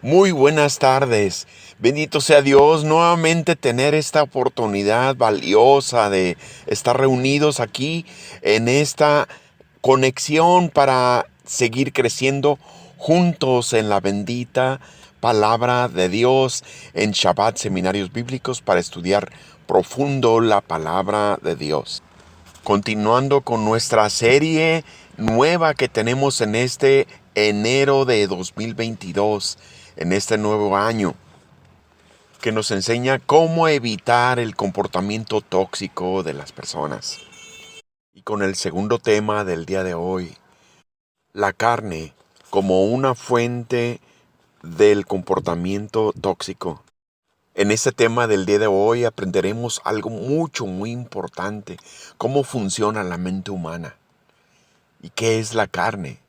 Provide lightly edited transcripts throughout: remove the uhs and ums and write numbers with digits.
Muy buenas tardes. Bendito sea Dios nuevamente tener esta oportunidad valiosa de estar reunidos aquí en esta conexión para seguir creciendo juntos en la bendita palabra de Dios en Shabbat Seminarios Bíblicos para estudiar profundo la palabra de Dios. Continuando con nuestra serie nueva que tenemos en este enero de 2022, en este nuevo año, que nos enseña cómo evitar el comportamiento tóxico de las personas. Y con el segundo tema del día de hoy, la carne como una fuente del comportamiento tóxico. En este tema del día de hoy aprenderemos algo muy importante, cómo funciona la mente humana. ¿Y qué es la carne?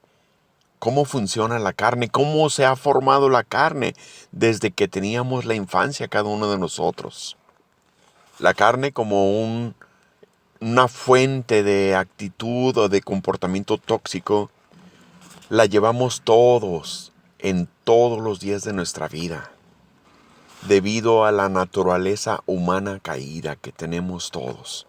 ¿Cómo funciona la carne? ¿Cómo se ha formado la carne desde que teníamos la infancia cada uno de nosotros? La carne como una fuente de actitud o de comportamiento tóxico la llevamos todos en todos los días de nuestra vida, debido a la naturaleza humana caída que tenemos todos.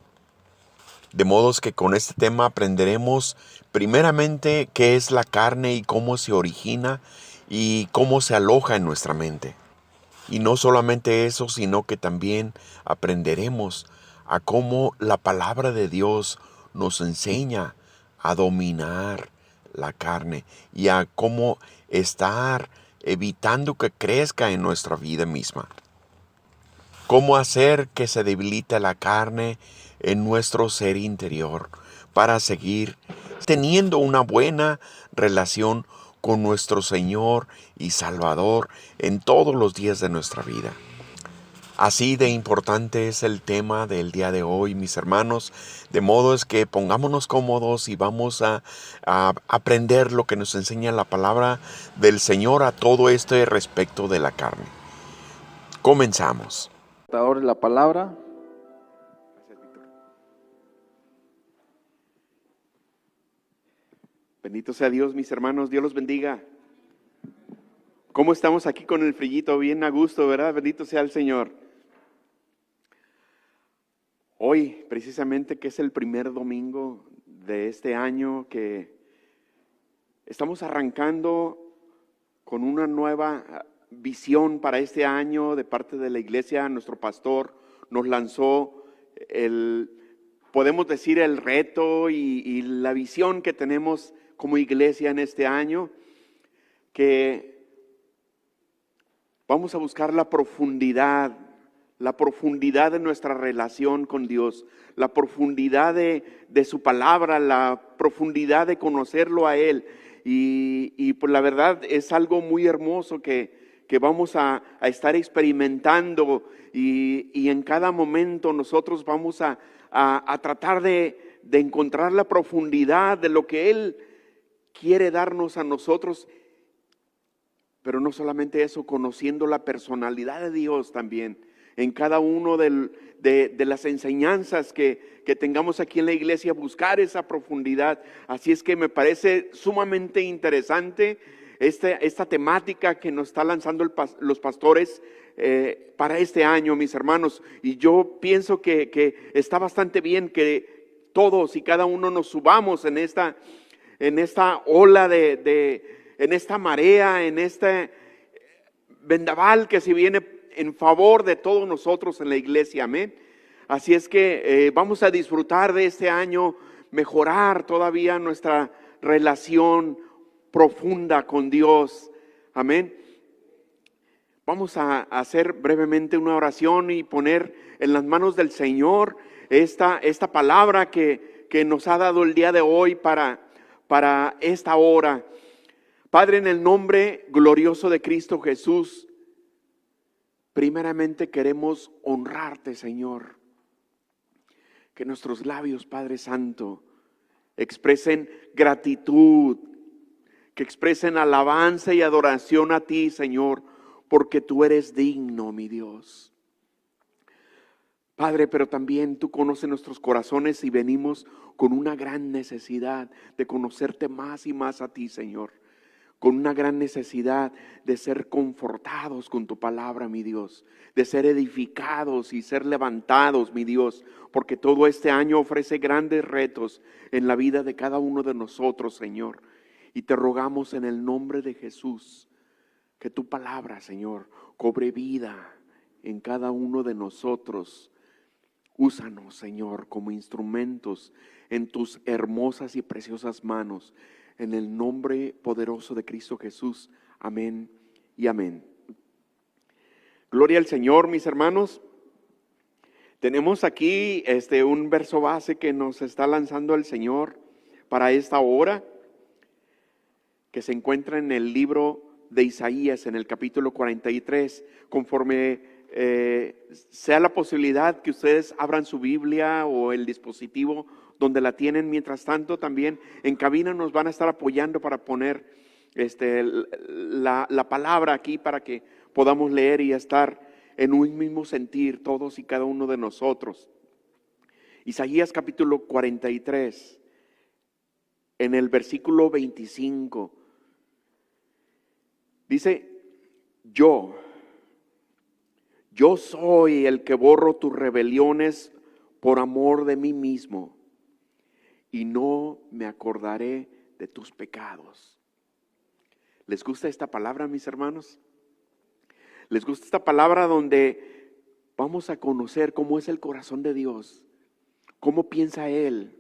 De modos que con este tema aprenderemos primeramente qué es la carne y cómo se origina y cómo se aloja en nuestra mente. Y no solamente eso, sino que también aprenderemos a cómo la palabra de Dios nos enseña a dominar la carne y a cómo estar evitando que crezca en nuestra vida misma. Cómo hacer que se debilite la carne en nuestro ser interior para seguir teniendo una buena relación con nuestro Señor y Salvador en todos los días de nuestra vida. Así de importante es el tema del día de hoy, mis hermanos, de modo es que pongámonos cómodos y vamos a aprender lo que nos enseña la palabra del Señor a todo este respecto de la carne. Comenzamos. Portador de la palabra. Bendito sea Dios, mis hermanos, Dios los bendiga. ¿Cómo estamos aquí con el frillito? Bien a gusto, ¿verdad? Bendito sea el Señor. Hoy, precisamente, que es el primer domingo de este año, que estamos arrancando con una nueva visión para este año de parte de la iglesia. Nuestro pastor nos lanzó podemos decir, el reto y la visión que tenemos como iglesia en este año, que vamos a buscar la profundidad de nuestra relación con Dios, la profundidad de su palabra, la profundidad de conocerlo a Él. Y pues la verdad es algo muy hermoso que vamos a estar experimentando y en cada momento nosotros vamos a tratar de encontrar la profundidad de lo que Él quiere darnos a nosotros. Pero no solamente eso, conociendo la personalidad de Dios también en cada uno de las enseñanzas que tengamos aquí en la iglesia, buscar esa profundidad. Así es que me parece sumamente interesante esta temática que nos está lanzando los pastores para este año, mis hermanos. Y yo pienso que está bastante bien que todos y cada uno nos subamos en esta ola en esta marea, en este vendaval que se viene en favor de todos nosotros en la iglesia, amén. Así es que vamos a disfrutar de este año, mejorar todavía nuestra relación profunda con Dios, amén. Vamos a hacer brevemente una oración y poner en las manos del Señor esta palabra que nos ha dado el día de hoy para esta hora. Padre, en el nombre glorioso de Cristo Jesús, primeramente queremos honrarte, Señor. Que nuestros labios, Padre Santo, expresen gratitud, que expresen alabanza y adoración a ti, Señor, porque tú eres digno, mi Dios. Padre, pero también tú conoces nuestros corazones y venimos con una gran necesidad de conocerte más y más a ti, Señor. con una gran necesidad de ser confortados con tu palabra, mi Dios, de ser edificados y ser levantados, mi Dios, porque todo este año ofrece grandes retos en la vida de cada uno de nosotros, Señor. Y te rogamos en el nombre de Jesús que tu palabra, Señor, cobre vida en cada uno de nosotros. Úsanos, Señor, como instrumentos en tus hermosas y preciosas manos. En el nombre poderoso de Cristo Jesús. Amén y amén. Gloria al Señor, mis hermanos. Tenemos aquí un verso base que nos está lanzando el Señor para esta hora, que se encuentra en el libro de Isaías, en el capítulo 43. Conforme sea la posibilidad que ustedes abran su Biblia o el dispositivo donde la tienen. Mientras tanto, también en cabina nos van a estar apoyando para poner la palabra aquí, para que podamos leer y estar en un mismo sentir todos y cada uno de nosotros. Isaías capítulo 43, en el versículo 25, dice: Yo soy el que borro tus rebeliones por amor de mí mismo, y no me acordaré de tus pecados. ¿Les gusta esta palabra, mis hermanos? ¿Les gusta esta palabra donde vamos a conocer cómo es el corazón de Dios? ¿Cómo piensa Él?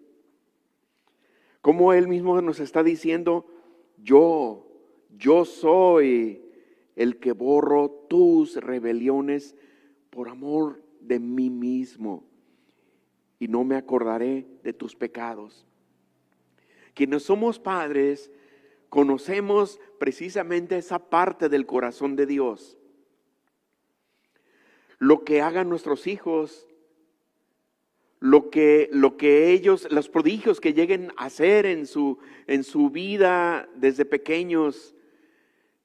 Cómo Él mismo nos está diciendo: yo soy el que borro tus rebeliones por amor de mí mismo, y no me acordaré de tus pecados. Quienes somos padres conocemos precisamente esa parte del corazón de Dios. Lo que hagan nuestros hijos, lo que ellos, los prodigios que lleguen a hacer en su vida desde pequeños,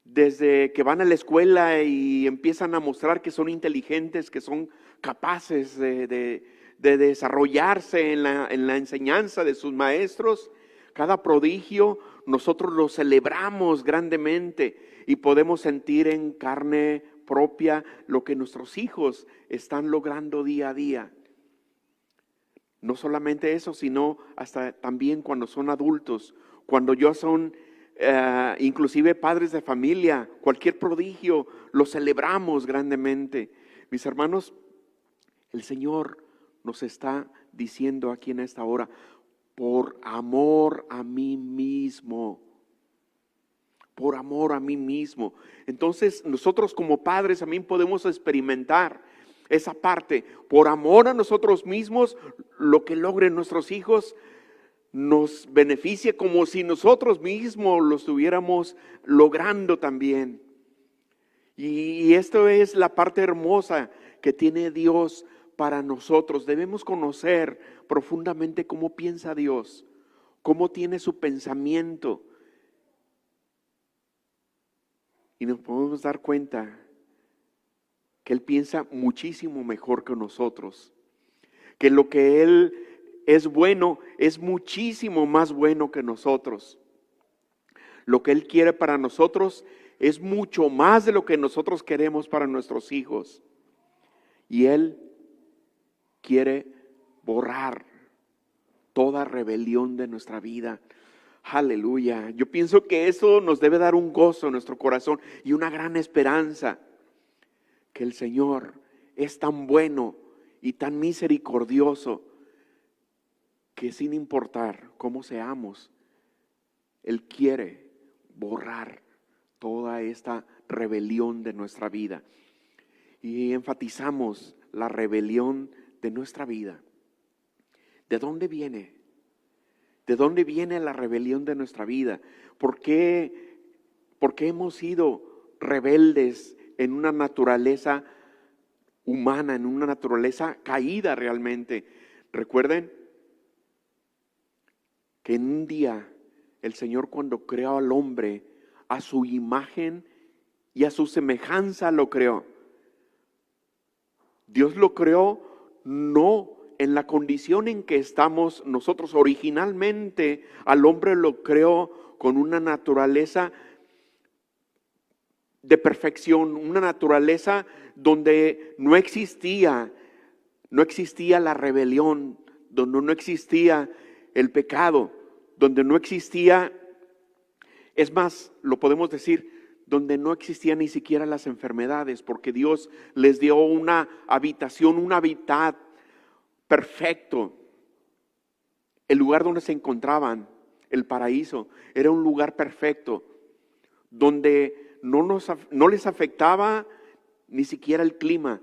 desde que van a la escuela y empiezan a mostrar que son inteligentes, que son capaces de desarrollarse en la enseñanza de sus maestros. Cada prodigio nosotros lo celebramos grandemente y podemos sentir en carne propia lo que nuestros hijos están logrando día a día. No solamente eso, sino hasta también cuando son adultos, cuando ya son inclusive padres de familia, cualquier prodigio lo celebramos grandemente. Mis hermanos, el Señor nos está diciendo aquí en esta hora: por amor a mí mismo. Por amor a mí mismo. Entonces nosotros como padres también podemos experimentar esa parte. Por amor a nosotros mismos, lo que logren nuestros hijos nos beneficia como si nosotros mismos lo estuviéramos logrando también. Y esto es la parte hermosa que tiene Dios para nosotros. Debemos conocer profundamente cómo piensa Dios, cómo tiene su pensamiento. Y nos podemos dar cuenta que Él piensa muchísimo mejor que nosotros, que lo que Él es bueno es muchísimo más bueno que nosotros. Lo que Él quiere para nosotros es mucho más de lo que nosotros queremos para nuestros hijos. Y Él quiere borrar toda rebelión de nuestra vida. Aleluya. Yo pienso que eso nos debe dar un gozo en nuestro corazón y una gran esperanza, que el Señor es tan bueno y tan misericordioso que sin importar cómo seamos, Él quiere borrar toda esta rebelión de nuestra vida. Y enfatizamos la rebelión de nuestra vida. ¿De dónde viene? ¿De dónde viene la rebelión de nuestra vida? ¿Por qué hemos sido rebeldes en una naturaleza humana, en una naturaleza caída realmente? Recuerden que en un día el Señor, cuando creó al hombre, a su imagen y a su semejanza lo creó. Dios lo creó no en la condición en que estamos nosotros. Originalmente al hombre lo creó con una naturaleza de perfección, una naturaleza donde no existía la rebelión, donde no existía el pecado, donde no existía, es más, lo podemos decir, donde no existían ni siquiera las enfermedades, porque Dios les dio una habitación, un hábitat perfecto. El lugar donde se encontraban, el paraíso, era un lugar perfecto, donde no les afectaba ni siquiera el clima.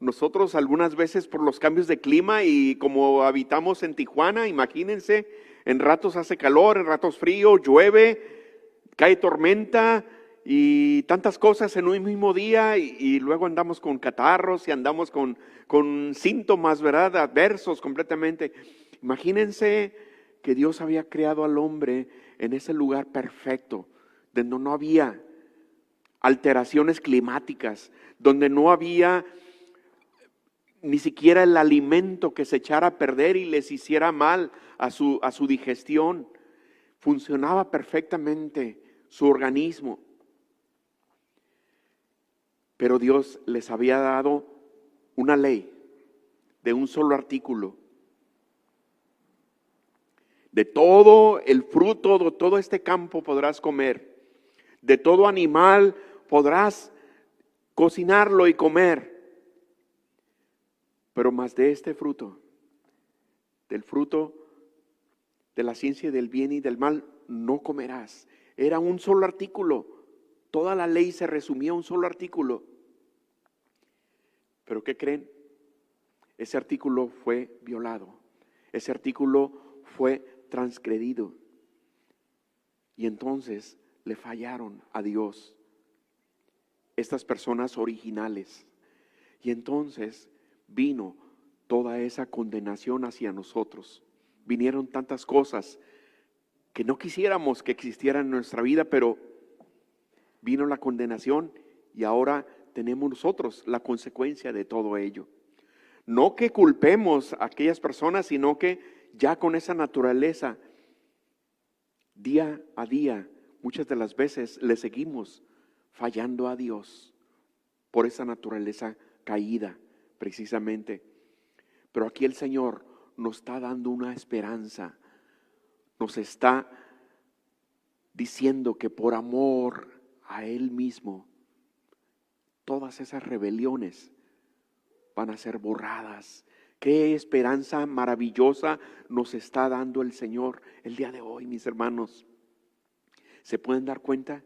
Nosotros algunas veces por los cambios de clima y como habitamos en Tijuana, imagínense, en ratos hace calor, en ratos frío, llueve, cae tormenta y tantas cosas en un mismo día y luego andamos con catarros y andamos con síntomas, ¿verdad? Adversos completamente. Imagínense que Dios había creado al hombre en ese lugar perfecto, donde no había alteraciones climáticas, donde no había ni siquiera el alimento que se echara a perder y les hiciera mal a su digestión. Funcionaba perfectamente su organismo. Pero Dios les había dado una ley de un solo artículo. De todo el fruto de todo este campo podrás comer. De todo animal podrás cocinarlo y comer. Pero más de este fruto, del fruto de la ciencia del bien y del mal, no comerás. Era un solo artículo. Toda la ley se resumía a un solo artículo. ¿Pero qué creen? Ese artículo fue violado. Ese artículo fue transgredido. Y entonces le fallaron a Dios estas personas originales. Y entonces vino toda esa condenación hacia nosotros. Vinieron tantas cosas que no quisiéramos que existieran en nuestra vida, pero vino la condenación y ahora tenemos nosotros la consecuencia de todo ello. No que culpemos a aquellas personas, sino que ya con esa naturaleza, día a día, muchas de las veces le seguimos fallando a Dios por esa naturaleza caída, precisamente. Pero aquí el Señor nos está dando una esperanza, nos está diciendo que por amor a Él mismo, todas esas rebeliones van a ser borradas. Qué esperanza maravillosa nos está dando el Señor el día de hoy, mis hermanos. ¿Se pueden dar cuenta?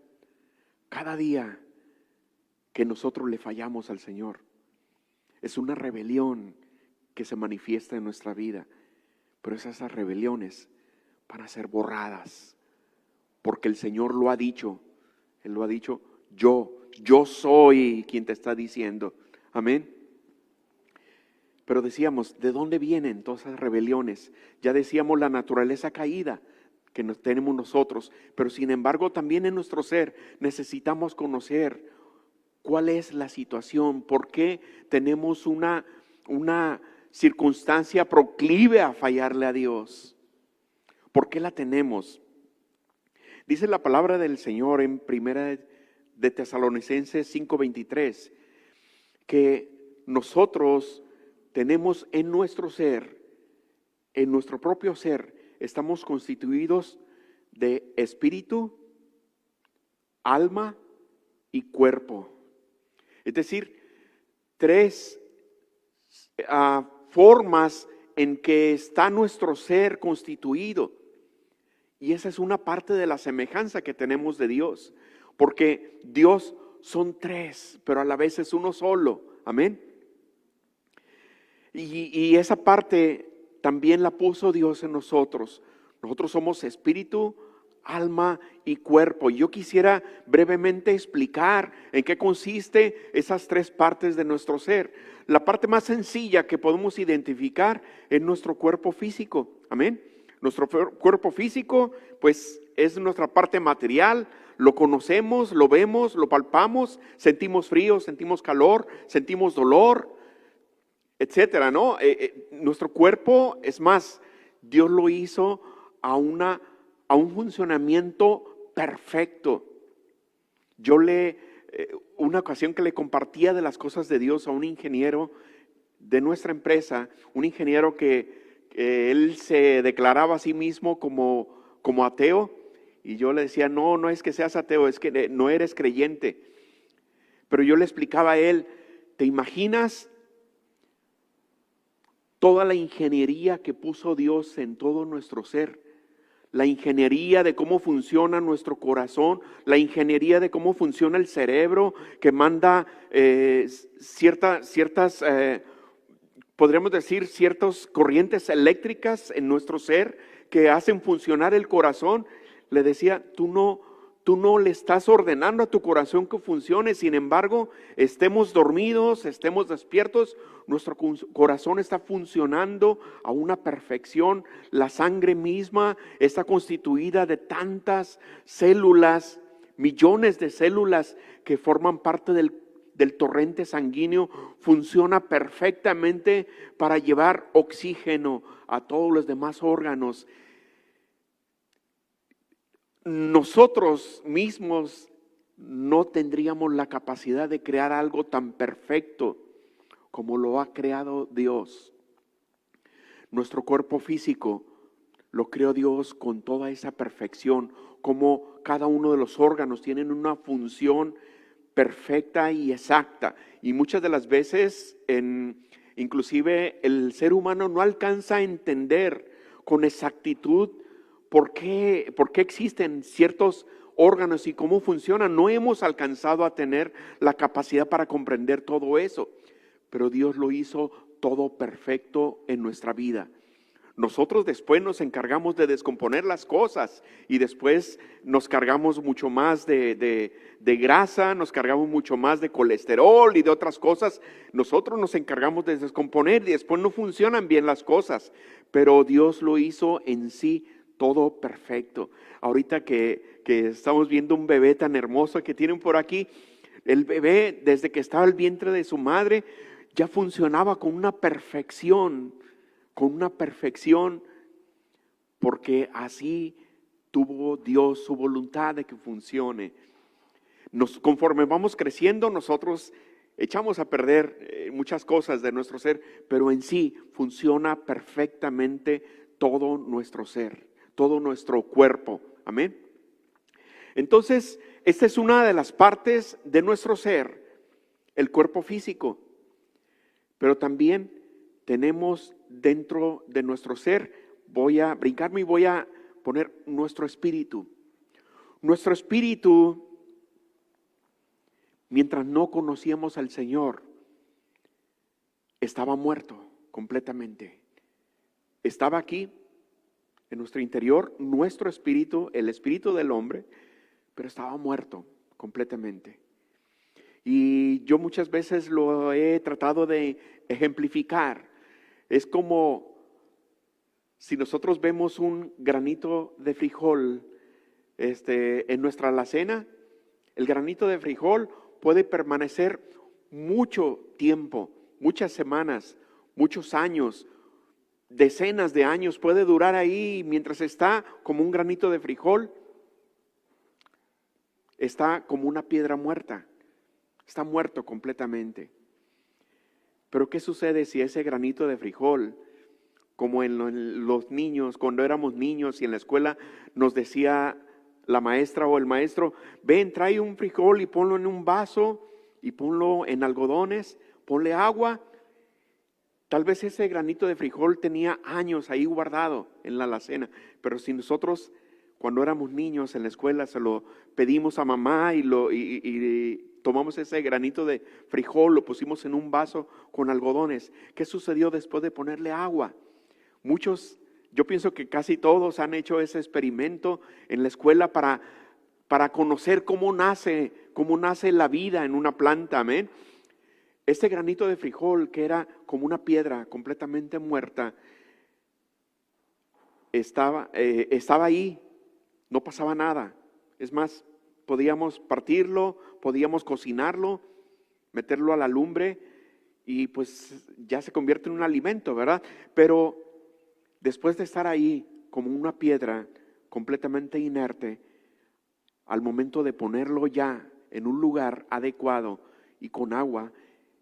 Cada día que nosotros le fallamos al Señor, es una rebelión que se manifiesta en nuestra vida. Pero esas rebeliones van a ser borradas, porque el Señor lo ha dicho. Él lo ha dicho, yo soy quien te está diciendo. Amén. Pero decíamos, ¿de dónde vienen todas esas rebeliones? Ya decíamos la naturaleza caída que tenemos nosotros, pero sin embargo también en nuestro ser necesitamos conocer cuál es la situación, por qué tenemos una circunstancia proclive a fallarle a Dios. ¿Por qué la tenemos? Dice la palabra del Señor en Primera de Tesalonicenses 5:23, que nosotros tenemos en nuestro ser, en nuestro propio ser, estamos constituidos de espíritu, alma y cuerpo. Es decir, tres formas en que está nuestro ser constituido. Y esa es una parte de la semejanza que tenemos de Dios, porque Dios son tres, pero a la vez es uno solo. Amén. Y esa parte también la puso Dios en nosotros. Nosotros somos espíritu, alma y cuerpo. Yo quisiera brevemente explicar en qué consiste esas tres partes de nuestro ser. La parte más sencilla que podemos identificar es nuestro cuerpo físico. Amén. Nuestro cuerpo físico, pues, es nuestra parte material. Lo conocemos, lo vemos, lo palpamos, sentimos frío, sentimos calor, sentimos dolor, etcétera, ¿no? Nuestro cuerpo, es más, Dios lo hizo a un funcionamiento perfecto. Yo le una ocasión que le compartía de las cosas de Dios a un ingeniero de nuestra empresa, un ingeniero que él se declaraba a sí mismo como ateo, y yo le decía, no es que seas ateo, es que no eres creyente. Pero yo le explicaba a él, ¿te imaginas toda la ingeniería que puso Dios en todo nuestro ser? La ingeniería de cómo funciona nuestro corazón, la ingeniería de cómo funciona el cerebro, que manda ciertas, podríamos decir, ciertas corrientes eléctricas en nuestro ser que hacen funcionar el corazón. Le decía, tú no le estás ordenando a tu corazón que funcione, sin embargo, estemos dormidos, estemos despiertos, nuestro corazón está funcionando a una perfección. La sangre misma está constituida de tantas células, millones de células que forman parte del torrente sanguíneo, funciona perfectamente para llevar oxígeno a todos los demás órganos. Nosotros mismos no tendríamos la capacidad de crear algo tan perfecto como lo ha creado Dios. Nuestro cuerpo físico lo creó Dios con toda esa perfección, como cada uno de los órganos tienen una función perfecta y exacta. Y muchas de las veces, inclusive el ser humano no alcanza a entender con exactitud por qué existen ciertos órganos y cómo funcionan. No hemos alcanzado a tener la capacidad para comprender todo eso, pero Dios lo hizo todo perfecto en nuestra vida. Nosotros después nos encargamos de descomponer las cosas y después nos cargamos mucho más de grasa, nos cargamos mucho más de colesterol y de otras cosas. Nosotros nos encargamos de descomponer y después no funcionan bien las cosas, pero Dios lo hizo en sí todo perfecto. Ahorita que estamos viendo un bebé tan hermoso que tienen por aquí, el bebé desde que estaba en el vientre de su madre ya funcionaba con una perfección, porque así tuvo Dios su voluntad de que funcione. Conforme vamos creciendo, nosotros echamos a perder muchas cosas de nuestro ser, pero en sí funciona perfectamente todo nuestro ser, todo nuestro cuerpo. Amén. Entonces, esta es una de las partes de nuestro ser, el cuerpo físico, pero también tenemos dentro de nuestro ser, voy a brincarme y voy a poner nuestro espíritu. Nuestro espíritu, mientras no conocíamos al Señor, estaba muerto completamente. Estaba aquí, en nuestro interior, nuestro espíritu, el espíritu del hombre, pero estaba muerto completamente. Y yo muchas veces lo he tratado de ejemplificar. Es como si nosotros vemos un granito de frijol en nuestra alacena. El granito de frijol puede permanecer mucho tiempo, muchas semanas, muchos años, decenas de años. Puede durar ahí mientras está como un granito de frijol. Está como una piedra muerta. Está muerto completamente. Pero ¿qué sucede si ese granito de frijol, como en los niños, cuando éramos niños y en la escuela nos decía la maestra o el maestro, ven, trae un frijol y ponlo en un vaso y ponlo en algodones, ponle agua? Tal vez ese granito de frijol tenía años ahí guardado en la alacena, pero si nosotros cuando éramos niños en la escuela se lo pedimos a mamá y tomamos ese granito de frijol, lo pusimos en un vaso con algodones, ¿qué sucedió después de ponerle agua? Muchos, yo pienso que casi todos han hecho ese experimento en la escuela para conocer cómo nace la vida en una planta, amén. Este granito de frijol, que era como una piedra completamente muerta, estaba ahí, no pasaba nada. Es más, podíamos partirlo, podíamos cocinarlo, meterlo a la lumbre y pues ya se convierte en un alimento, ¿verdad? Pero después de estar ahí como una piedra completamente inerte, al momento de ponerlo ya en un lugar adecuado y con agua,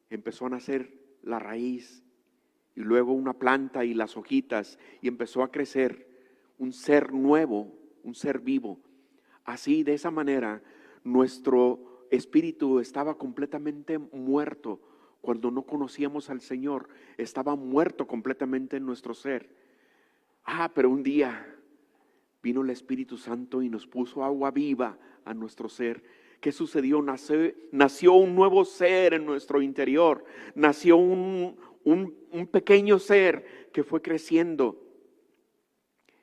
empezó a nacer la raíz y luego una planta y las hojitas, y empezó a crecer un ser nuevo, un ser vivo. Así, de esa manera, nuestro espíritu estaba completamente muerto cuando no conocíamos al Señor. Estaba muerto completamente en nuestro ser. Pero un día vino el Espíritu Santo y nos puso agua viva a nuestro ser. ¿Qué sucedió? Nació un nuevo ser en nuestro interior. Nació un pequeño ser que fue creciendo.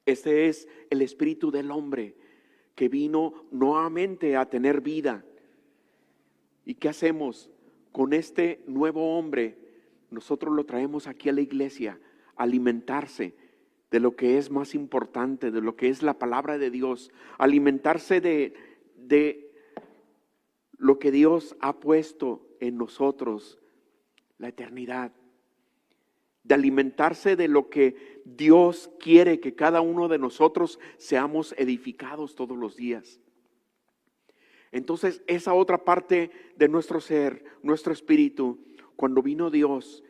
Este es el espíritu del hombre que vino nuevamente a tener vida. ¿Y qué hacemos con este nuevo hombre? Nosotros lo traemos aquí a la iglesia a alimentarse de lo que es más importante, de lo que es la palabra de Dios, alimentarse de lo que Dios ha puesto en nosotros, la eternidad, de alimentarse de lo que Dios quiere que cada uno de nosotros seamos edificados todos los días. Entonces, esa otra parte de nuestro ser, nuestro espíritu, cuando vino Dios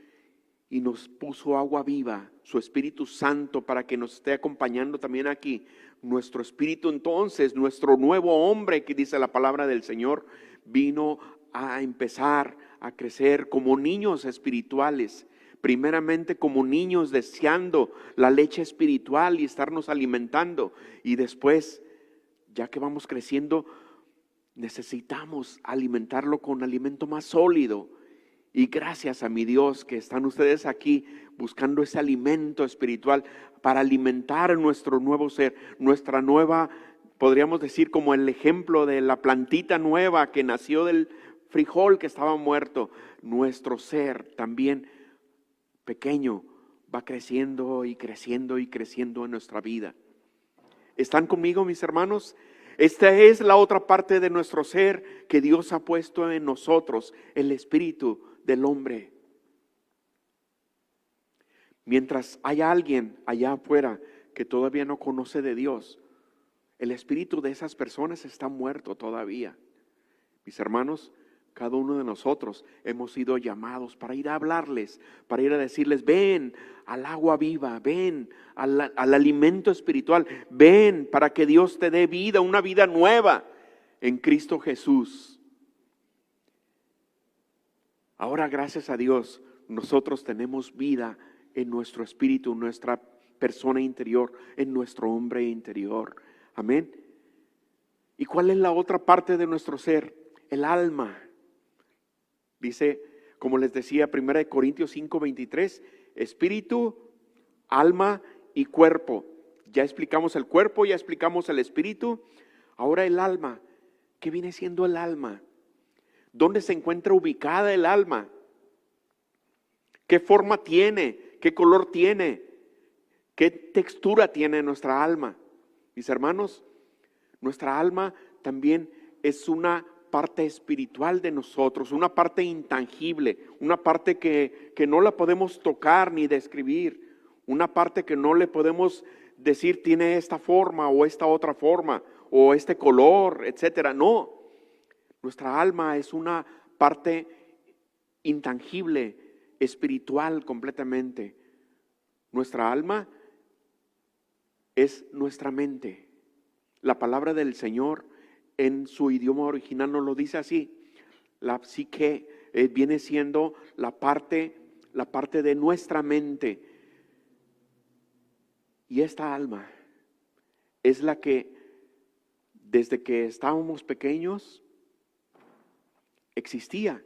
y nos puso agua viva, su Espíritu Santo, para que nos esté acompañando también aquí, nuestro espíritu, entonces, nuestro nuevo hombre, que dice la palabra del Señor, vino a empezar a crecer como niños espirituales. Primeramente como niños deseando la leche espiritual y estarnos alimentando, y después, ya que vamos creciendo, necesitamos alimentarlo con alimento más sólido. Y gracias a mi Dios que están ustedes aquí buscando ese alimento espiritual para alimentar nuestro nuevo ser, nuestra nueva, podríamos decir como el ejemplo de la plantita nueva que nació del frijol que estaba muerto. Nuestro ser también pequeño va creciendo y creciendo y creciendo en nuestra vida. ¿Están conmigo, mis hermanos? Esta es la otra parte de nuestro ser que Dios ha puesto en nosotros, el espíritu del hombre. Mientras haya alguien allá afuera que todavía no conoce de Dios, el espíritu de esas personas está muerto todavía. Mis hermanos, cada uno de nosotros hemos sido llamados para ir a hablarles, para ir a decirles: ven al agua viva, ven al alimento espiritual, ven para que Dios te dé vida, una vida nueva en Cristo Jesús. Ahora, gracias a Dios, nosotros tenemos vida en nuestro espíritu, en nuestra persona interior, en nuestro hombre interior. Amén. ¿Y cuál es la otra parte de nuestro ser? El alma. Dice, como les decía, 1 Corintios 5:23, espíritu, alma y cuerpo. Ya explicamos el cuerpo, ya explicamos el espíritu. Ahora el alma. ¿Qué viene siendo el alma? ¿Dónde se encuentra ubicada el alma? ¿Qué forma tiene? ¿Qué color tiene? ¿Qué textura tiene nuestra alma? Mis hermanos, nuestra alma también es una parte espiritual de nosotros, una parte intangible, una parte que no la podemos tocar ni describir, una parte que no le podemos decir tiene esta forma o esta otra forma o este color, etcétera. No, nuestra alma es una parte intangible, espiritual completamente. Nuestra alma es nuestra mente. La palabra del Señor en su idioma original nos lo dice así. La psique viene siendo la parte de nuestra mente. Y esta alma es la que desde que estábamos pequeños existía.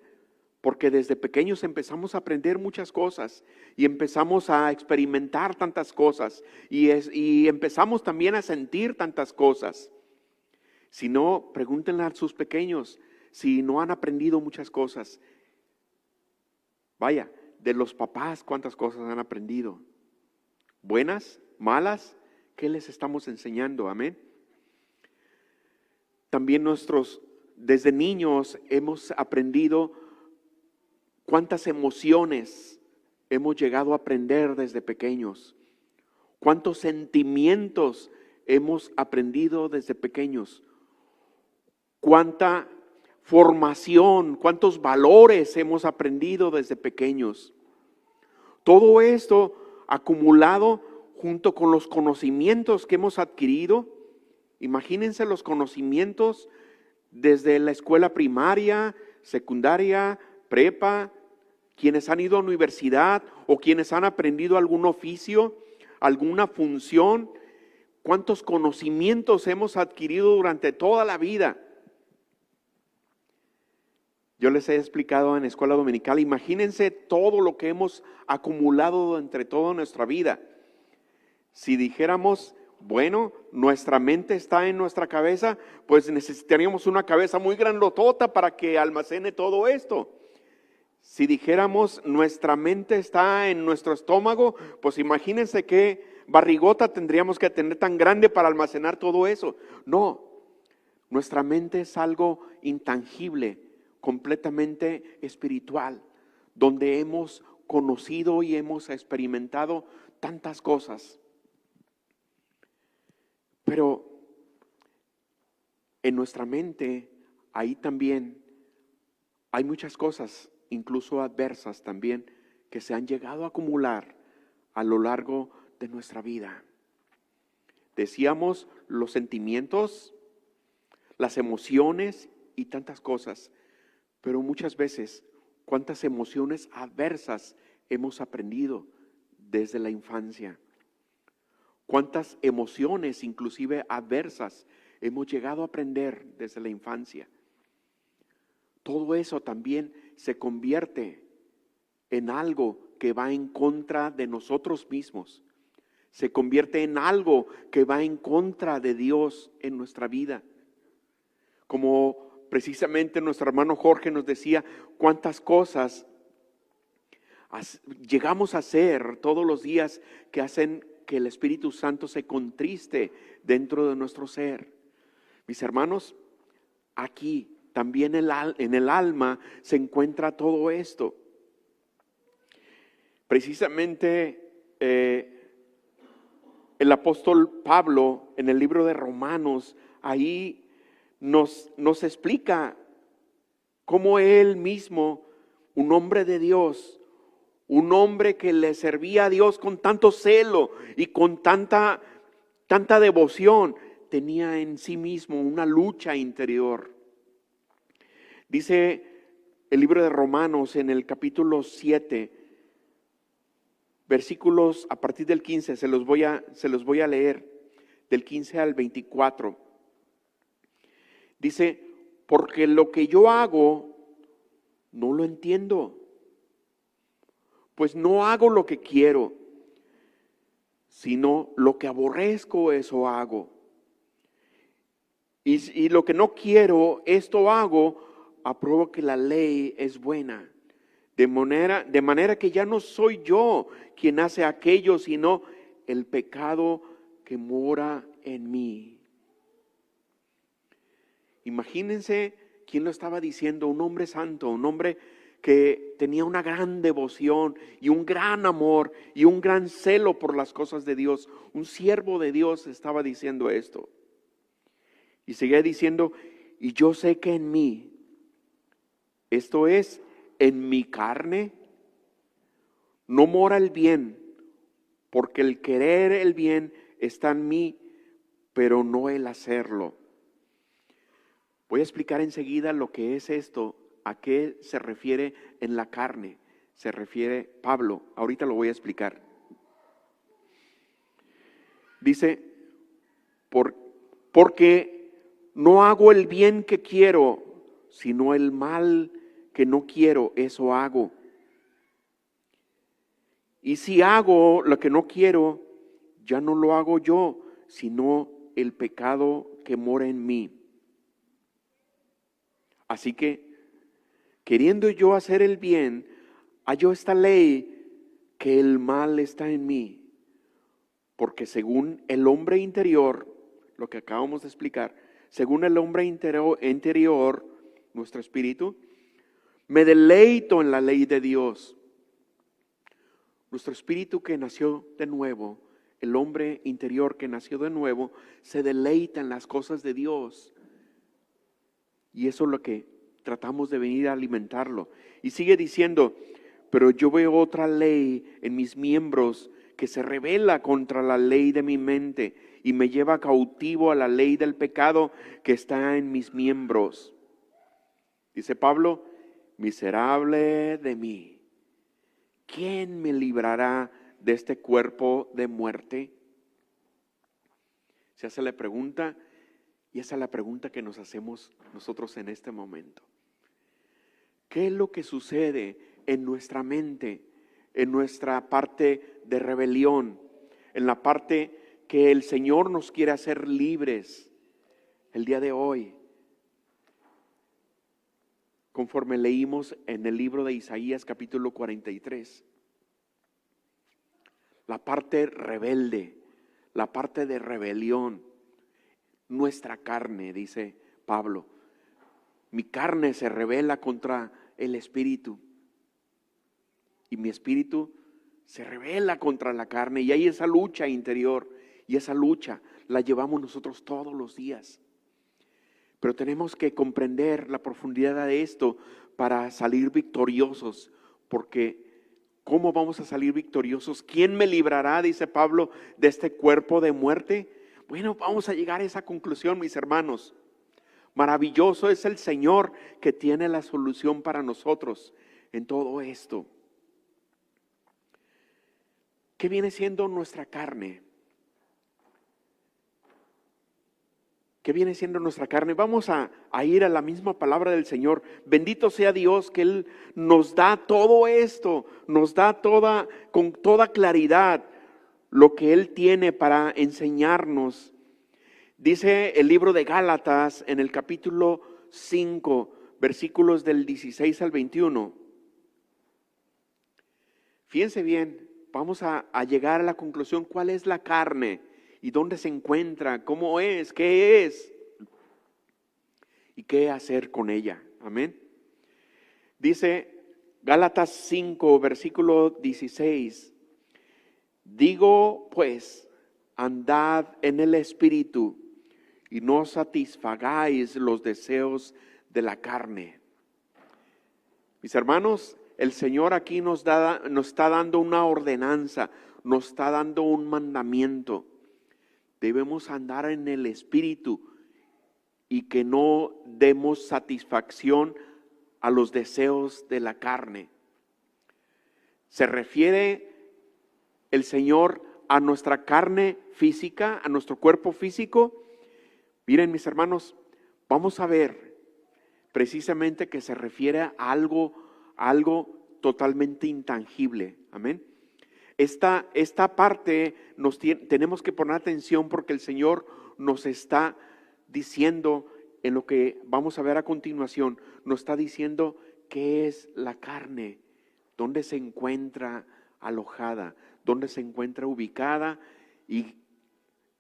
Porque desde pequeños empezamos a aprender muchas cosas y empezamos a experimentar tantas cosas y empezamos también a sentir tantas cosas. Si no, pregúntenle a sus pequeños si no han aprendido muchas cosas. Vaya, de los papás, ¿cuántas cosas han aprendido? ¿Buenas? ¿Malas? ¿Qué les estamos enseñando? Amén. También desde niños hemos aprendido cuántas emociones hemos llegado a aprender desde pequeños. Cuántos sentimientos hemos aprendido desde pequeños. Cuánta formación, cuántos valores hemos aprendido desde pequeños. Todo esto acumulado junto con los conocimientos que hemos adquirido. Imagínense los conocimientos desde la escuela primaria, secundaria, prepa, quienes han ido a universidad o quienes han aprendido algún oficio, alguna función. ¿Cuántos conocimientos hemos adquirido durante toda la vida? Yo les he explicado en escuela dominical, imagínense todo lo que hemos acumulado entre toda nuestra vida. Si dijéramos, bueno, nuestra mente está en nuestra cabeza, pues necesitaríamos una cabeza muy grandotota para que almacene todo esto. Si dijéramos, nuestra mente está en nuestro estómago, pues imagínense qué barrigota tendríamos que tener tan grande para almacenar todo eso. No, nuestra mente es algo intangible, completamente espiritual, donde hemos conocido y hemos experimentado tantas cosas. Pero en nuestra mente, ahí también hay muchas cosas, incluso adversas también, que se han llegado a acumular a lo largo de nuestra vida. Decíamos los sentimientos, las emociones y tantas cosas, pero muchas veces, ¿cuántas emociones adversas hemos aprendido desde la infancia? ¿Cuántas emociones, inclusive adversas, hemos llegado a aprender desde la infancia? Todo eso también se convierte en algo que va en contra de nosotros mismos. Se convierte en algo que va en contra de Dios en nuestra vida. Como precisamente nuestro hermano Jorge nos decía, cuántas cosas llegamos a hacer todos los días que hacen que el Espíritu Santo se contriste dentro de nuestro ser. Mis hermanos, aquí también en el alma se encuentra todo esto. Precisamente el apóstol Pablo en el libro de Romanos, ahí nos explica cómo él mismo, un hombre de Dios, un hombre que le servía a Dios con tanto celo y con tanta devoción, tenía en sí mismo una lucha interior. Dice el libro de Romanos en el capítulo 7, versículos a partir del 15, se los voy a leer, del 15 al 24. Dice, porque lo que yo hago no lo entiendo, pues no hago lo que quiero, sino lo que aborrezco, eso hago. Y lo que no quiero, esto hago, apruebo que la ley es buena. De manera que ya no soy yo quien hace aquello, sino el pecado que mora en mí. Imagínense quién lo estaba diciendo, un hombre santo, un hombre que tenía una gran devoción y un gran amor y un gran celo por las cosas de Dios. Un siervo de Dios estaba diciendo esto. Y seguía diciendo, y yo sé que en mí, esto es, en mi carne, no mora el bien, porque el querer el bien está en mí, pero no el hacerlo. Voy a explicar enseguida lo que es esto, a qué se refiere en la carne, se refiere Pablo, ahorita lo voy a explicar. Dice, porque no hago el bien que quiero, sino el mal que no quiero, eso hago. Y si hago lo que no quiero, ya no lo hago yo, sino el pecado que mora en mí. Así que, queriendo yo hacer el bien, hallo esta ley que el mal está en mí. Porque según el hombre interior, lo que acabamos de explicar, según el hombre interior, nuestro espíritu, me deleito en la ley de Dios. Nuestro espíritu que nació de nuevo, el hombre interior que nació de nuevo, se deleita en las cosas de Dios. Y eso es lo que tratamos de venir a alimentarlo. Y sigue diciendo, pero yo veo otra ley en mis miembros que se rebela contra la ley de mi mente y me lleva cautivo a la ley del pecado que está en mis miembros. Dice Pablo, miserable de mí, ¿quién me librará de este cuerpo de muerte? Se hace la pregunta, y esa es la pregunta que nos hacemos nosotros en este momento. ¿Qué es lo que sucede en nuestra mente, en nuestra parte de rebelión, en la parte que el Señor nos quiere hacer libres el día de hoy? Conforme leímos en el libro de Isaías capítulo 43, la parte rebelde, la parte de rebelión, nuestra carne, dice Pablo. Mi carne se rebela contra el espíritu y mi espíritu se rebela contra la carne, y hay esa lucha interior, y esa lucha la llevamos nosotros todos los días. Pero tenemos que comprender la profundidad de esto para salir victoriosos, porque ¿cómo vamos a salir victoriosos? ¿Quién me librará, dice Pablo, de este cuerpo de muerte? Bueno, vamos a llegar a esa conclusión, mis hermanos. Maravilloso es el Señor que tiene la solución para nosotros en todo esto. ¿Qué viene siendo nuestra carne? ¿Qué viene siendo nuestra carne? Vamos a ir a la misma palabra del Señor. Bendito sea Dios que Él nos da todo esto, nos da con toda claridad lo que Él tiene para enseñarnos. Dice el libro de Gálatas en el capítulo 5, versículos del 16 al 21. Fíjense bien, vamos a llegar a la conclusión. ¿Cuál es la carne? ¿Y dónde se encuentra? ¿Cómo es? ¿Qué es? ¿Y qué hacer con ella? Amén. Dice Gálatas 5, versículo 16. Digo pues, andad en el Espíritu y no satisfagáis los deseos de la carne. Mis hermanos, el Señor aquí nos está dando una ordenanza, nos está dando un mandamiento. Debemos andar en el Espíritu y que no demos satisfacción a los deseos de la carne. Se refiere el Señor a nuestra carne física, a nuestro cuerpo físico. Miren, mis hermanos, vamos a ver precisamente que se refiere a algo totalmente intangible. Amén. Esta parte tenemos que poner atención, porque el Señor nos está diciendo, en lo que vamos a ver a continuación, nos está diciendo qué es la carne, dónde se encuentra alojada, dónde se encuentra ubicada, y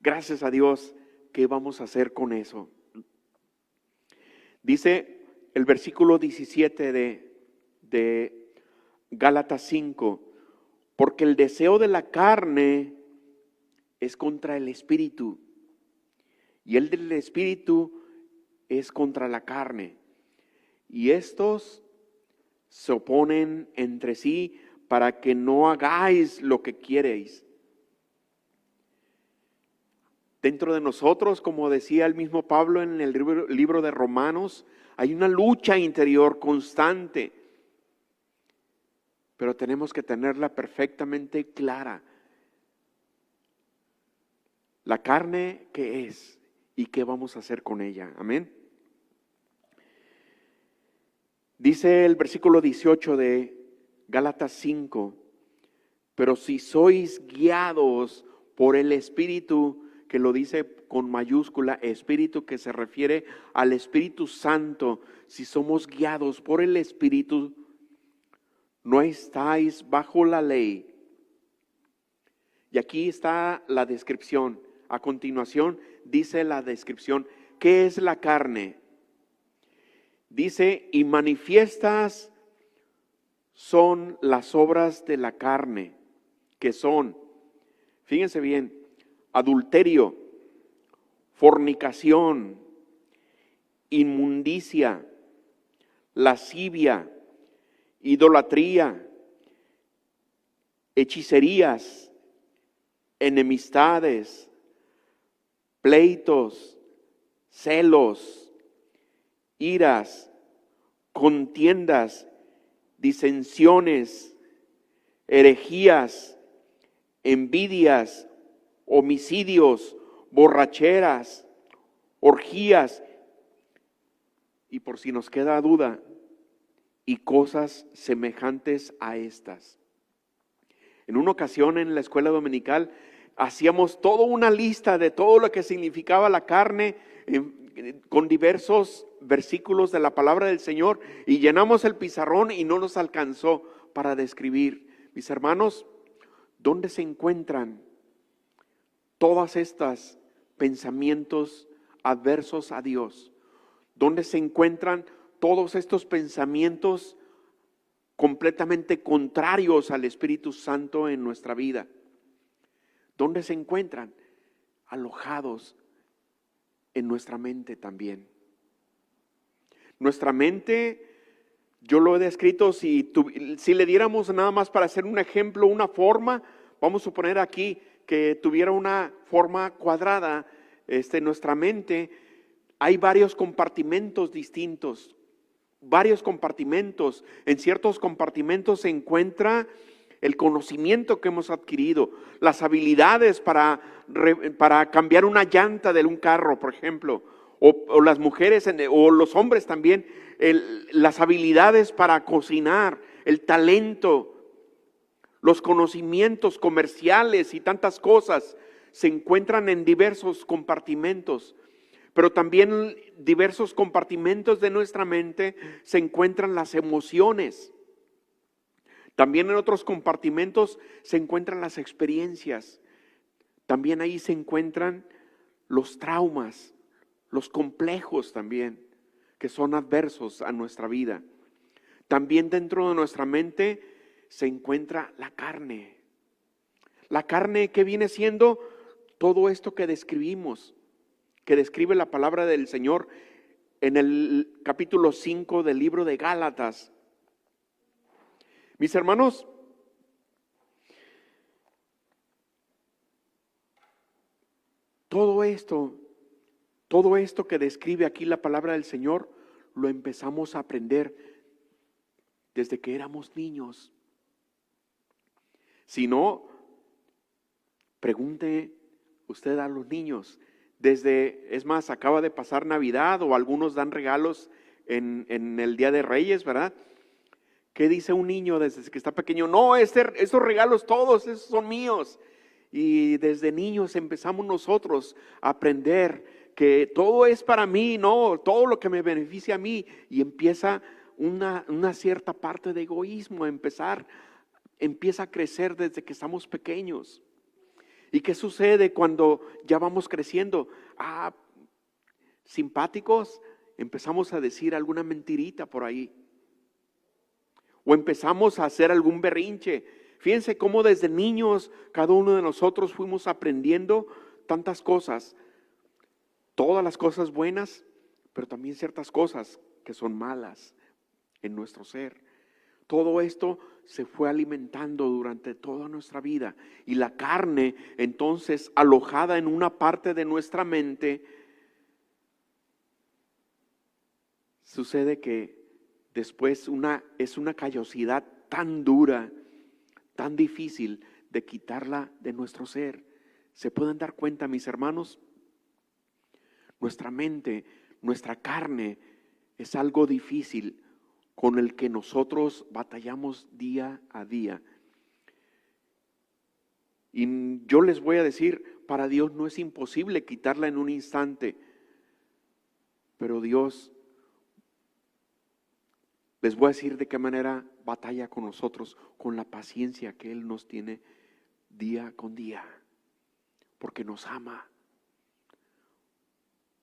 gracias a Dios, ¿qué vamos a hacer con eso? Dice el versículo 17 de Gálatas 5, porque el deseo de la carne es contra el espíritu, y el del espíritu es contra la carne, y estos se oponen entre sí para que no hagáis lo que queréis. Dentro de nosotros, como decía el mismo Pablo en el libro de Romanos, hay una lucha interior constante, pero tenemos que tenerla perfectamente clara. La carne, ¿qué es? ¿Y qué vamos a hacer con ella? Amén. Dice el versículo 18 de Gálatas 5, pero si sois guiados por el Espíritu, que lo dice con mayúscula, Espíritu, que se refiere al Espíritu Santo, si somos guiados por el Espíritu, no estáis bajo la ley. Y aquí está la descripción. A continuación dice la descripción. ¿Qué es la carne? Dice, y manifiestas son las obras de la carne, que son, fíjense bien, adulterio, fornicación, inmundicia, lascivia, idolatría, hechicerías, enemistades, pleitos, celos, iras, contiendas, disensiones, herejías, envidias, homicidios, borracheras, orgías, y por si nos queda duda, y cosas semejantes a estas. En una ocasión en la escuela dominical hacíamos toda una lista de todo lo que significaba la carne con diversos versículos de la palabra del Señor, y llenamos el pizarrón y no nos alcanzó para describir. Mis hermanos, ¿dónde se encuentran todas estas pensamientos adversos a Dios? ¿Dónde se encuentran todos estos pensamientos completamente contrarios al Espíritu Santo en nuestra vida? ¿Dónde se encuentran? Alojados en nuestra mente también. Nuestra mente, yo lo he descrito, si le diéramos nada más para hacer un ejemplo, una forma, vamos a suponer aquí que tuviera una forma cuadrada, nuestra mente, hay varios compartimentos distintos, varios compartimentos. En ciertos compartimentos se encuentra el conocimiento que hemos adquirido, las habilidades para cambiar una llanta de un carro, por ejemplo, o las mujeres o los hombres también, las habilidades para cocinar, el talento, los conocimientos comerciales y tantas cosas se encuentran en diversos compartimentos. Pero también diversos compartimentos de nuestra mente se encuentran las emociones. También en otros compartimentos se encuentran las experiencias. También ahí se encuentran los traumas, los complejos también, que son adversos a nuestra vida. También dentro de nuestra mente se encuentra la carne. La carne, que viene siendo todo esto que describimos, que describe la palabra del Señor en el capítulo 5 del libro de Gálatas. Mis hermanos, todo esto que describe aquí la palabra del Señor, lo empezamos a aprender desde que éramos niños. Si no, pregunte usted a los niños. Es más, acaba de pasar Navidad o algunos dan regalos en el Día de Reyes, ¿verdad? ¿Qué dice un niño desde que está pequeño? No, esos regalos todos, esos son míos. Y desde niños empezamos nosotros a aprender que todo es para mí, no, todo lo que me beneficia a mí. Y empieza una cierta parte de egoísmo, empieza a crecer desde que estamos pequeños. ¿Y qué sucede cuando ya vamos creciendo? Simpáticos, empezamos a decir alguna mentirita por ahí. O empezamos a hacer algún berrinche. Fíjense cómo desde niños cada uno de nosotros fuimos aprendiendo tantas cosas. Todas las cosas buenas, pero también ciertas cosas que son malas en nuestro ser. Todo esto se fue alimentando durante toda nuestra vida. Y la carne, entonces, alojada en una parte de nuestra mente, sucede que después es una callosidad tan dura, tan difícil de quitarla de nuestro ser. ¿Se pueden dar cuenta, mis hermanos? Nuestra mente, nuestra carne es algo difícil con el que nosotros batallamos día a día. Y yo les voy a decir, para Dios no es imposible quitarla en un instante, pero Dios, les voy a decir de qué manera batalla con nosotros, con la paciencia que Él nos tiene día con día, porque nos ama,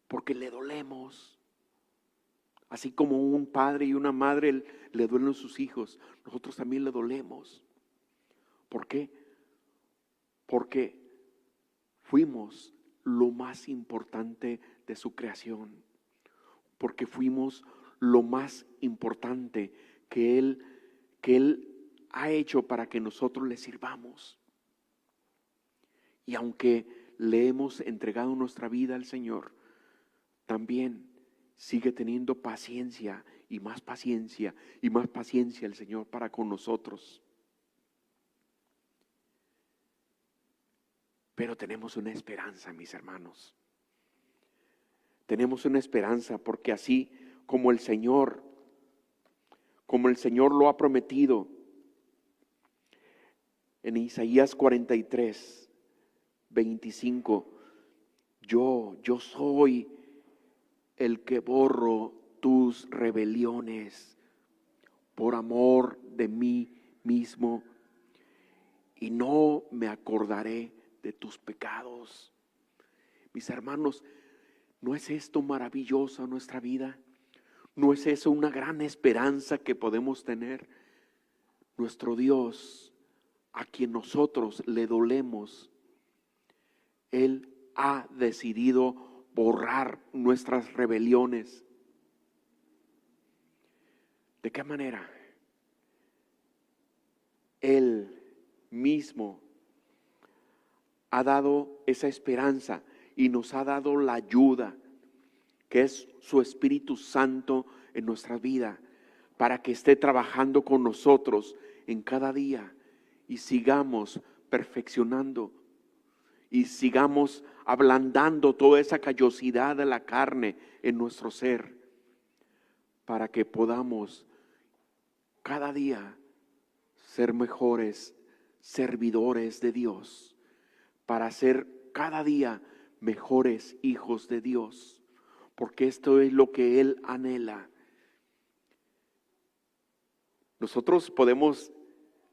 porque le dolemos. Así como un padre y una madre le duelen a sus hijos, nosotros también le dolemos. ¿Por qué? Porque fuimos lo más importante de su creación, porque fuimos lo más importante que Él ha hecho para que nosotros le sirvamos. Y aunque le hemos entregado nuestra vida al Señor, también sigue teniendo paciencia y más paciencia y más paciencia el Señor para con nosotros. Pero tenemos una esperanza, mis hermanos. Tenemos una esperanza porque así como el Señor lo ha prometido en Isaías 43, 25, yo soy el que borro tus rebeliones por amor de mí mismo y no me acordaré de tus pecados. Mis hermanos, ¿no es esto maravilloso en nuestra vida? ¿No es eso una gran esperanza que podemos tener? Nuestro Dios, a quien nosotros le dolemos, Él ha decidido borrar nuestras rebeliones. ¿De qué manera? Él mismo ha dado esa esperanza y nos ha dado la ayuda, que es su Espíritu Santo en nuestra vida, para que esté trabajando con nosotros en cada día y sigamos perfeccionando y sigamos ablandando toda esa callosidad de la carne en nuestro ser, para que podamos cada día ser mejores servidores de Dios, para ser cada día mejores hijos de Dios, porque esto es lo que Él anhela. Nosotros podemos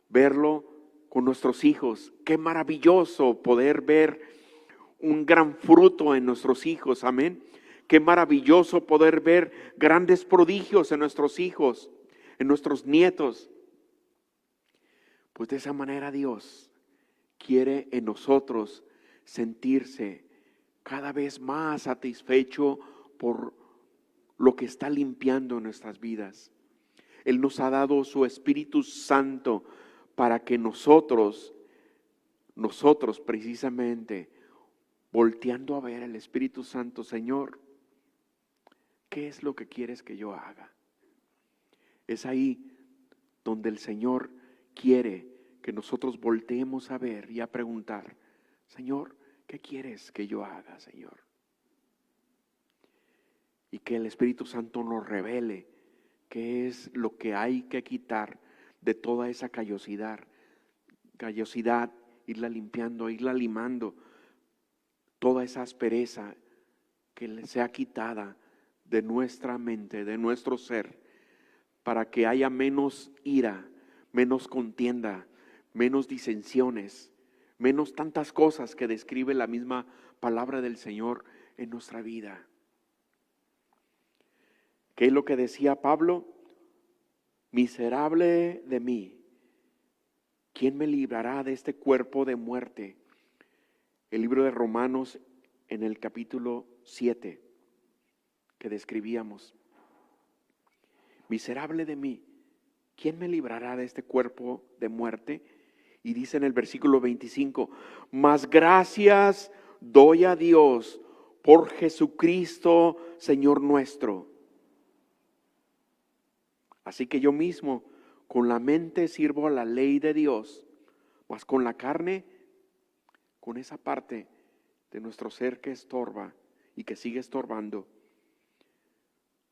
verlo con nuestros hijos. Qué maravilloso poder ver un gran fruto en nuestros hijos, amén. Qué maravilloso poder ver grandes prodigios en nuestros hijos, en nuestros nietos. Pues de esa manera Dios quiere en nosotros sentirse cada vez más satisfecho por lo que está limpiando nuestras vidas. Él nos ha dado su Espíritu Santo para que nosotros precisamente, volteando a ver el Espíritu Santo, Señor, ¿qué es lo que quieres que yo haga? Es ahí donde el Señor quiere que nosotros volteemos a ver y a preguntar, Señor, ¿qué quieres que yo haga, Señor? Y que el Espíritu Santo nos revele qué es lo que hay que quitar de toda esa callosidad, irla limpiando, irla limando, toda esa aspereza que le sea quitada de nuestra mente, de nuestro ser, para que haya menos ira, menos contienda, menos disensiones, menos tantas cosas que describe la misma palabra del Señor en nuestra vida. ¿Qué es lo que decía Pablo? Miserable de mí, ¿quién me librará de este cuerpo de muerte? El libro de Romanos en el capítulo 7 que describíamos. Miserable de mí, ¿quién me librará de este cuerpo de muerte? Y dice en el versículo 25, mas gracias doy a Dios por Jesucristo, Señor nuestro. Así que yo mismo con la mente sirvo a la ley de Dios, mas con la carne, con esa parte de nuestro ser que estorba y que sigue estorbando,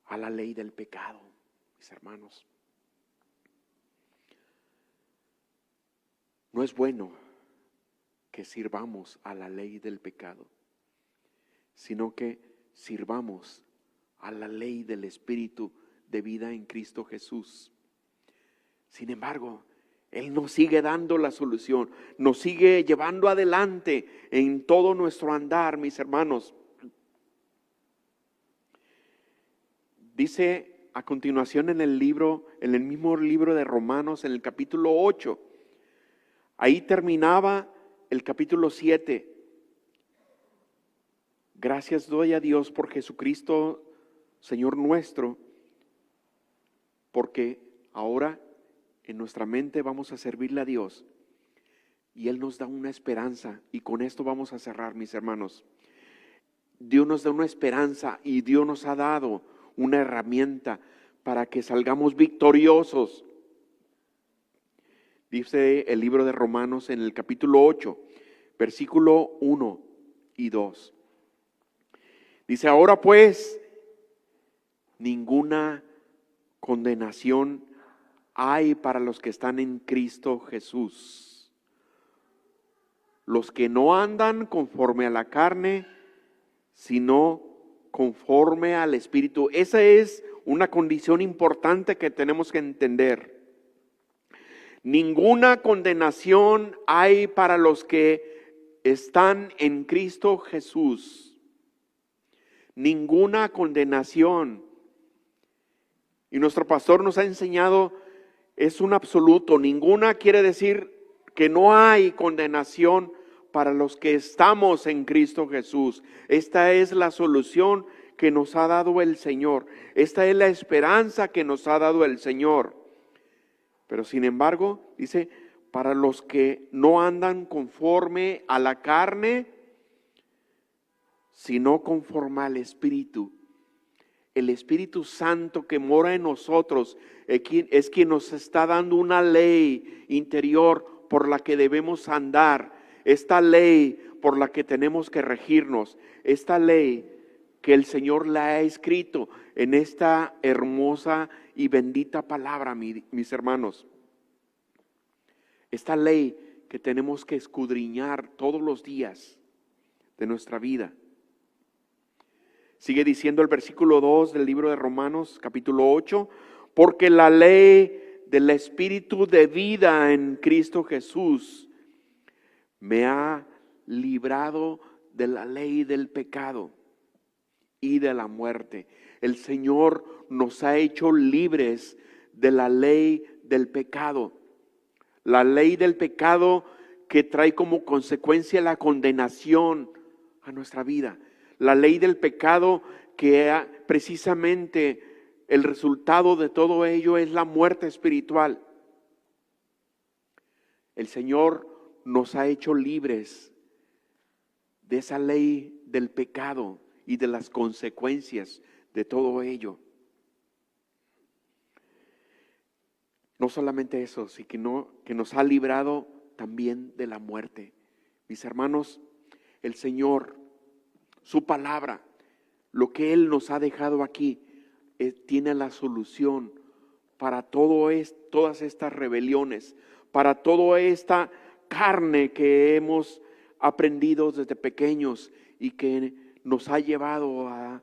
a la ley del pecado, mis hermanos. No es bueno que sirvamos a la ley del pecado, sino que sirvamos a la ley del Espíritu de vida en Cristo Jesús. Sin embargo, Él nos sigue dando la solución, nos sigue llevando adelante en todo nuestro andar, mis hermanos. Dice a continuación en el mismo libro de Romanos, en el capítulo 8, ahí terminaba el capítulo 7. Gracias doy a Dios por Jesucristo, Señor nuestro, porque ahora en nuestra mente vamos a servirle a Dios y Él nos da una esperanza, y con esto vamos a cerrar, mis hermanos. Dios nos da una esperanza y Dios nos ha dado una herramienta para que salgamos victoriosos. Dice el libro de Romanos en el capítulo 8, versículo 1 y 2. Dice: ahora pues, ninguna condenación hay para los que están en Cristo Jesús. Los que no andan conforme a la carne, sino conforme al Espíritu. Esa es una condición importante que tenemos que entender. Ninguna condenación hay para los que están en Cristo Jesús. Ninguna condenación. Y nuestro pastor nos ha enseñado, es un absoluto. Ninguna quiere decir que no hay condenación para los que estamos en Cristo Jesús. Esta es la solución que nos ha dado el Señor. Esta es la esperanza que nos ha dado el Señor. Pero sin embargo, dice, para los que no andan conforme a la carne, sino conforme al Espíritu. El Espíritu Santo que mora en nosotros es quien nos está dando una ley interior por la que debemos andar. Esta ley por la que tenemos que regirnos. Esta ley que el Señor la ha escrito en esta hermosa y bendita palabra, mis hermanos. Esta ley que tenemos que escudriñar todos los días de nuestra vida. Sigue diciendo el versículo 2 del libro de Romanos, capítulo 8, porque la ley del Espíritu de vida en Cristo Jesús me ha librado de la ley del pecado y de la muerte. El Señor nos ha hecho libres de la ley del pecado. La ley del pecado que trae como consecuencia la condenación a nuestra vida. La ley del pecado que precisamente el resultado de todo ello es la muerte espiritual. El Señor nos ha hecho libres de esa ley del pecado y de las consecuencias de todo ello. No solamente eso, sino que nos ha librado también de la muerte. Mis hermanos, el Señor, su palabra, lo que Él nos ha dejado aquí, tiene la solución para todas estas rebeliones, para toda esta carne que hemos aprendido desde pequeños y que nos ha llevado a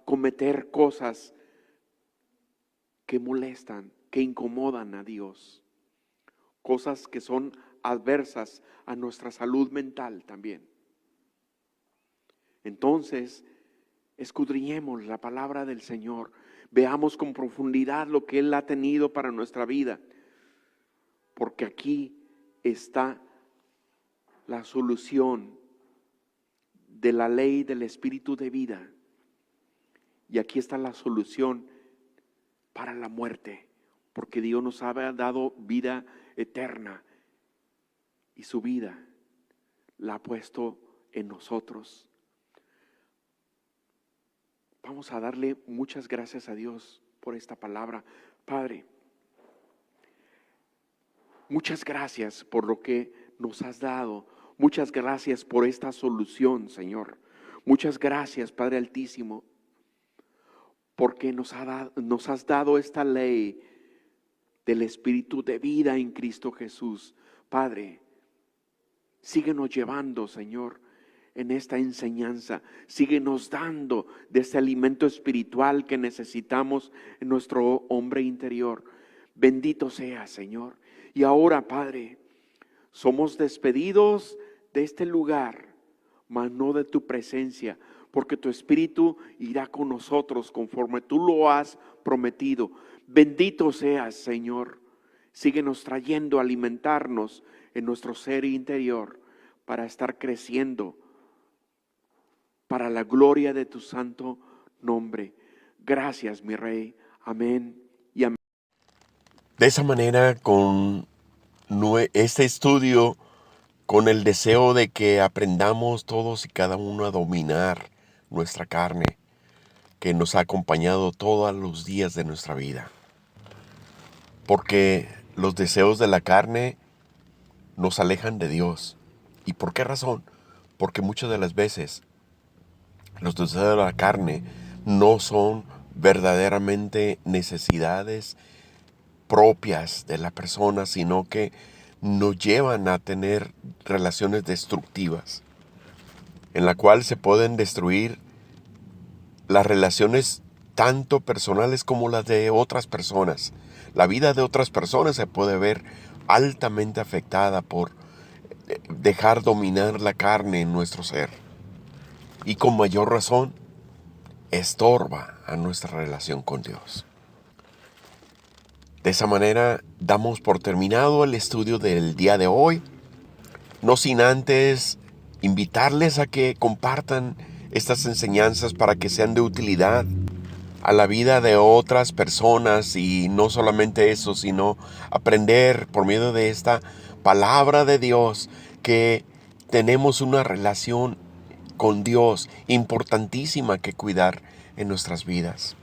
cometer cosas que molestan, que incomodan a Dios, cosas que son adversas a nuestra salud mental también. Entonces, escudriñemos la palabra del Señor, veamos con profundidad lo que Él ha tenido para nuestra vida, porque aquí está la solución de la ley del Espíritu de vida, y aquí está la solución para la muerte, porque Dios nos ha dado vida eterna y su vida la ha puesto en nosotros. Vamos a darle muchas gracias a Dios por esta palabra. Padre, muchas gracias por lo que nos has dado. Muchas gracias por esta solución, Señor. Muchas gracias, Padre Altísimo, porque nos has dado esta ley del Espíritu de vida en Cristo Jesús. Padre, síguenos llevando, Señor, en esta enseñanza. Síguenos dando de este alimento espiritual que necesitamos en nuestro hombre interior. Bendito sea, Señor. Y ahora, Padre, somos despedidos de este lugar, mas no de tu presencia, porque tu Espíritu irá con nosotros conforme tú lo has prometido. Bendito seas, Señor. Síguenos trayendo a alimentarnos en nuestro ser interior para estar creciendo para la gloria de tu santo nombre. Gracias, mi Rey. Amén. De esa manera, con este estudio, con el deseo de que aprendamos todos y cada uno a dominar nuestra carne, que nos ha acompañado todos los días de nuestra vida. Porque los deseos de la carne nos alejan de Dios. ¿Y por qué razón? Porque muchas de las veces los deseos de la carne no son verdaderamente necesidades propias de la persona, sino que nos llevan a tener relaciones destructivas, en la cual se pueden destruir las relaciones tanto personales como las de otras personas. La vida de otras personas se puede ver altamente afectada por dejar dominar la carne en nuestro ser. Y con mayor razón, estorba a nuestra relación con Dios. De esa manera, damos por terminado el estudio del día de hoy. No sin antes invitarles a que compartan estas enseñanzas para que sean de utilidad a la vida de otras personas, y no solamente eso, sino aprender por medio de esta palabra de Dios que tenemos una relación con Dios importantísima que cuidar en nuestras vidas.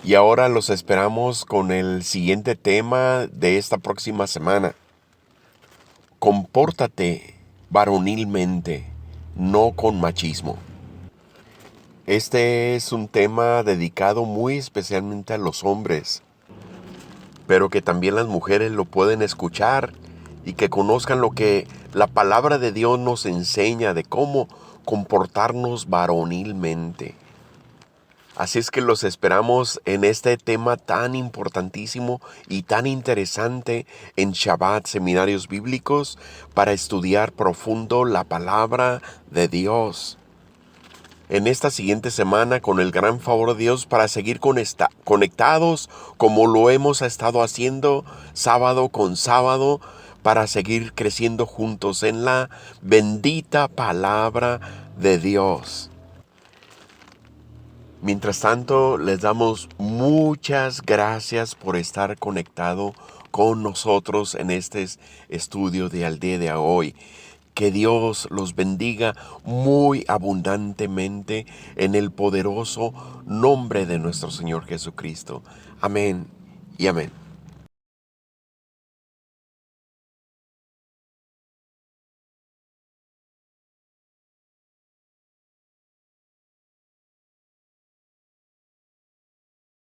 Y ahora los esperamos con el siguiente tema de esta próxima semana. Compórtate varonilmente, no con machismo. Este es un tema dedicado muy especialmente a los hombres, pero que también las mujeres lo pueden escuchar y que conozcan lo que la palabra de Dios nos enseña de cómo comportarnos varonilmente. Así es que los esperamos en este tema tan importantísimo y tan interesante en Shabbat Seminarios Bíblicos para estudiar profundo la palabra de Dios. En esta siguiente semana, con el gran favor de Dios, para seguir conectados como lo hemos estado haciendo sábado con sábado, para seguir creciendo juntos en la bendita palabra de Dios. Mientras tanto, les damos muchas gracias por estar conectado con nosotros en este estudio de al día de hoy. Que Dios los bendiga muy abundantemente en el poderoso nombre de nuestro Señor Jesucristo. Amén y amén.